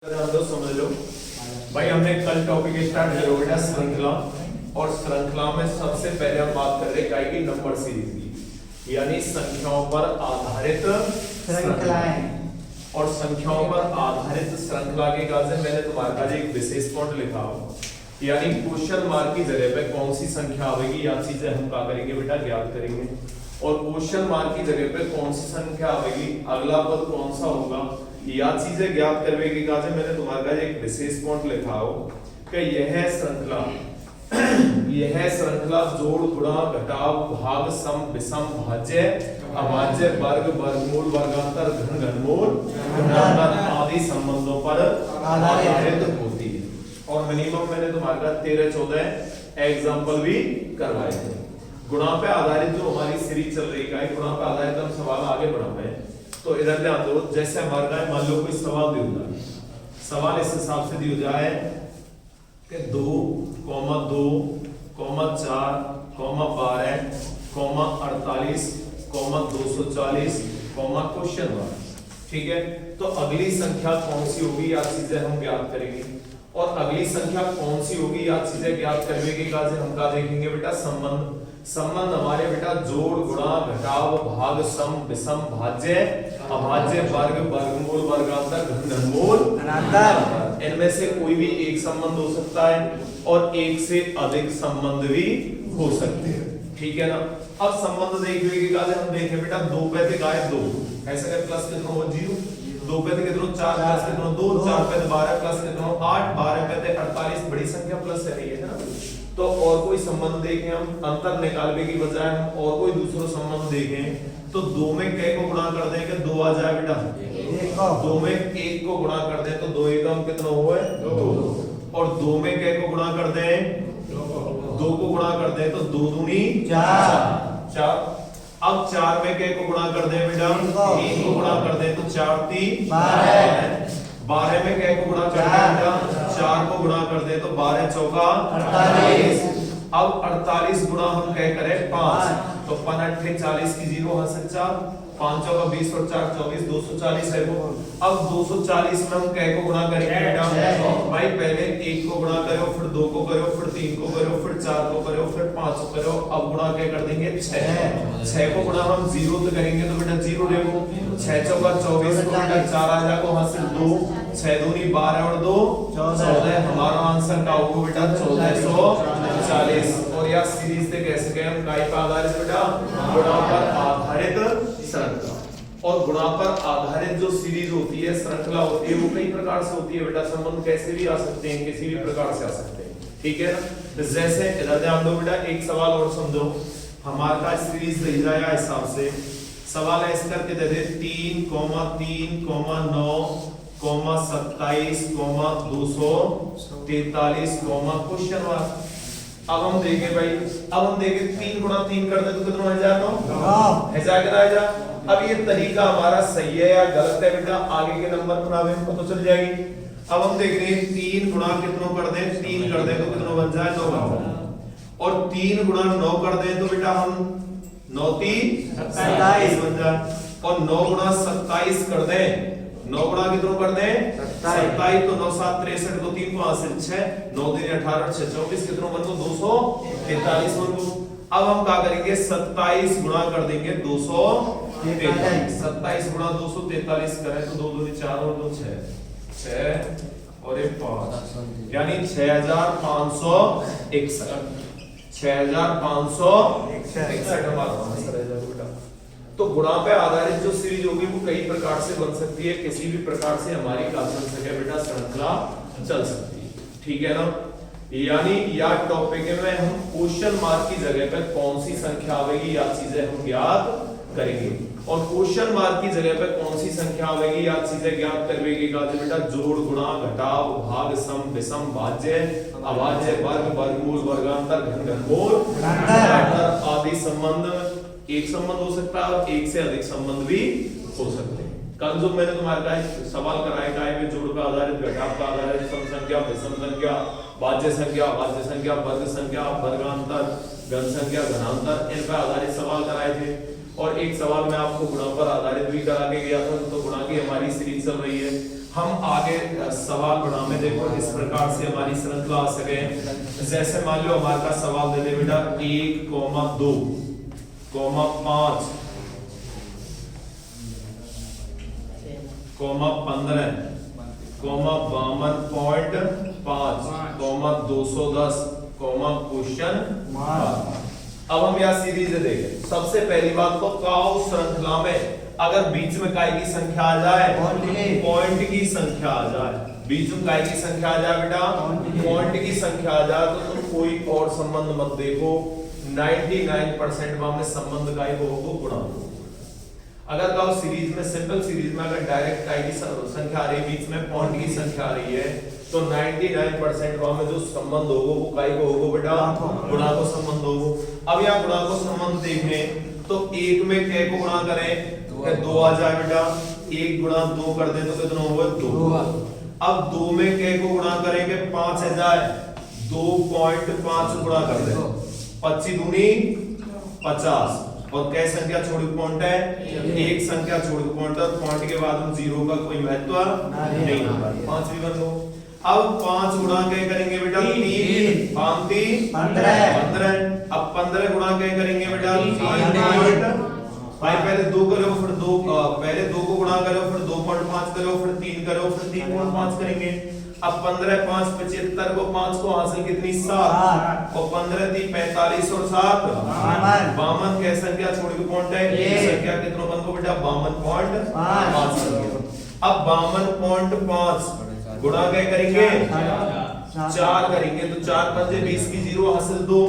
समझ लो भाई, हमने कल टॉपिक स्टार्ट किया बेटा श्रृंखला। और श्रृंखला में सबसे पहले हम बात कर रहे हैं कि नंबर सीरीज की, यानी संख्याओं पर आधारित श्रृंखलाएं। और संख्याओं पर आधारित श्रृंखला के कारण मैंने तुम्हारे पास एक विशेष पॉइंट लिखा हो, यानी क्वेश्चन मार्क की जगह पे कौन सी संख्या आएगी या चीजें हम क्या करेंगे बेटा, ज्ञात करेंगे। और क्वेश्चन मार्क की जगह पे कौन सी संख्या आएगी, अगला पद कौन सा होगा, या चीजें ज्ञात करने के कारण मैंने तुम्हारे पास एक विशेष पॉइंट लिखा हो कि यह श्रृंखला जोड़ गुणा घटाव भाग सम विषम भाज्य अभाज्य वर्ग वर्गमूल वर्गांतर घन घनमूल घनांतर आदि संबंधों पर आधारित होती है। और मिनिमम मैंने तुम्हारे पास 13-14 एग्जांपल भी करवाए थे। गुणा पे आधारित जो हमारी सीरीज चल रही है, गुणा पे आधारित हम सवाल आगे बढ़ा रहे हैं। तो इधर ध्यान दो, जैसे हमारा मान लो कोई सवाल दिया जाए, सवाल इस हिसाब से दिया जाए कि 2, 2, 4, 12, 48, 240, क्वेश्चन मार्क। ठीक है, तो अगली संख्या कौन सी होगी या चीजें हम ज्ञात करेंगे। और अगली संख्या कौन सी होगी या चीजें ज्ञात करने के कारण हम क्या देखेंगे बेटा, संबंध हमारे बेटा जोड़ गुणा घटाव भाग सम विषम भाज्य अभाज्य वर्ग वर्गमूल वर्गांतर घन घनमूल घनांतर, इनमें से कोई भी एक संबंध हो सकता है और एक से अधिक संबंध भी हो सकते हैं। ठीक है ना। अब संबंध देखने के बाद हम देखें बेटा, 2 पे थे गायब 2, ऐसे कर प्लस कितना हो 0, 2 पे थे कितना 4 प्लस कितना 2, 4 पे थे 12 प्लस कितना 8, 12 पे थे 48, बड़ी संख्या प्लस है रही है ना। तो और कोई संबंध देखें हम, अंतर निकालने की बजाय हम और कोई दूसरा संबंध देखें तो 2 में कै को गुणा कर दें कि 2 आ जाए बेटा, 2 में 1 को गुणा कर दें तो 2 एकम कितना हुआ है 2, और 2 में कै को गुणा कर दें 2 को गुणा कर दें तो 2 दूनी 4। अब 4 में कै को गुणा कर दें बेटा 3 को गुणा कर दें तो 4 3 12 में कै को गुणा कर दें बेटा 4 को गुणा कर दे तो 12 चौका 48। अब 48 गुणा हम क्या करें 5, तो 5 8 40 की 0 हां से 4, 5 चौका 20 और 4 24, 240 है वो। अब 240 में हम क्या को गुणा करेंगे बेटा, भाई पहले 1 को गुणा करो, फिर 2 को करो, फिर 3 को करो, फिर 4 को करो, फिर 5 को करो। अब गुणा क्या कर देंगे 6 को गुणा हम 0 तो करेंगे तो बेटा 0 देखो, 6 चौका 24 को बेटा 4 आ जाएगा वहां से 2, 6 दूनी 12 और 2 14। हमारा आंसर का होगा बेटा 1440। और यह सीरीज से कैसे गए हम, काय पर आधारित बेटा, गुणा पर आधारित श्रृंखला। और गुणा पर आधारित जो सीरीज होती है, श्रृंखला होती है, वो कई प्रकार से होती है बेटा। संबंध कैसे भी आ सकते हैं, किसी भी प्रकार से आ सकते हैं। ठीक है ना। तो जैसे इधर ध्यान दो बेटा, एक सवाल और समझो, हमारा सीरीज दी जाएगा हिसाब से। सवाल है इस करके दे दे 3, 3, 9, 27, 243, क्वेश्चन मार्क। अब हम देखें भाई, अब हम देखें 3 गुणा 3 कर दे तो कितना हो जाएगा 1000। अब ये तरीका हमारा सही है या गलत है बेटा, आगे के नंबर पर हमें पता चल जाएगी। अब हम देख रहे हैं 3 गुणा कितना कर दे, 3 कर दे तो कितना बन जाए 9 बन जाए। और 3 गुणा 9 कर दे तो बेटा हम 9 3 27 बन जाए। और 9 गुणा 27 कर दे, 9 गुणा कितना कर दे 27, तो 9 7 63, 2 3 5 6, 9 3 18 6 24 कितना बन गो 243 बन गो। अब हम क्या करेंगे 27 गुणा कर देंगे 243, 27 गुणा 243 करें तो 2 दूनी 4 और 2 6 और 1 5, यानी 6561, 6561 हमारा आंसर है बेटा। तो गुणा पे आधारित जो सीरीज होगी वो कई प्रकार से बन सकती है, किसी भी प्रकार से हमारी क्या चल सके बेटा, श्रृंखला चल सकती है। ठीक है ना। यानी या टॉपिक में हम क्वेश्चन मार्क की जगह पे कौन सी संख्या आएगी या चीजें हम ज्ञात करेंगे, और क्वेश्चन मार्क की जगह पे कौन सी संख्या आएगी या चीजें ज्ञात करने के बाद बेटा जोड़ गुणा घटाव भाग सम विषम भाज्य अभाज्य वर्ग वर्गमूल वर्गांतर घन घनमूल घनांतर आदि संबंध, एक संबंध हो सकता है और एक से अधिक संबंध भी हो सकते हैं। कल जो मैंने तुम्हारे पास सवाल कराया है जोड़ का आधारित घटाव का आधारित सम संख्या विषम संख्या भाज्य संख्या अभाज्य संख्या वर्ग संख्या वर्गांतर घन संख्या घनांतर, इन पर आधारित सवाल कराए थे। और एक सवाल मैं आपको गुणा पर आधारित भी करा के गया था, तो गुणा की हमारी सीरीज चल रही है। हम आगे सवाल बढ़ाने देखो इस प्रकार से हमारी श्रृंखला आ सके। जैसे मान लो हमारे पास सवाल दे दे बेटा 1,2, 5, 15, 52.5, 210, क्वेश्चन मार्क। अब हम यहाँ सीरीज देखें। सबसे पहली बात तो काउ श्रृंखला में अगर बीच में काय की संख्या आ जाए, पॉइंट की संख्या आ जाए, बीच में काय की संख्या आ जाए बेटा, पॉइंट की संख्या आ जाए, तो तुम कोई और संबंध मत देखो। 99% में संबंध काय को गुणा। अगर कहो सीरीज में, सिंपल सीरीज में अगर डायरेक्ट काय की संख्या आ रही है, बीच में पॉइंट की संख्या आ रही है, तो 99% में जो संबंध होगा वो काय को होगा बेटा, गुणा को संबंध होगा। अब यहाँ गुणा को संबंध देखें तो 1 में कै को गुणा करें, 2 आ जाए बेटा, 1 गुणा 2 कर दे तो कितना होगा 2। अब 2 में कै को गुणा करेंगे 5 आ जाए, 2.5 गुणा कर दे, 25 दूनी 50। और कै संख्या छोड़ के पॉइंट है, एक संख्या छोड़ के पॉइंट है, पॉइंट के बाद हम 0 का कोई महत्व नहीं होगा, 5 भी बन लो। अब 5 गुणा क्या करेंगे बेटा, 3 15। अब 15 गुणा क्या करेंगे बेटा, 3 पहले 2 करो, फिर 2 पहले 2 को गुणा करो, फिर 2.5 करो, फिर 3 करो, फिर 3.5 करेंगे। अब 15 5 75 को 5 को हासिल कितनी 7 और 15 3 45 और 7 52। क्या संख्या छोड़ के पॉइंट है, एक संख्या कितना बन को बेटा 52.5। अब 52.5 गुणा क्या करेंगे, 4 करेंगे, तो 4 5 20 की 0 हासिल 2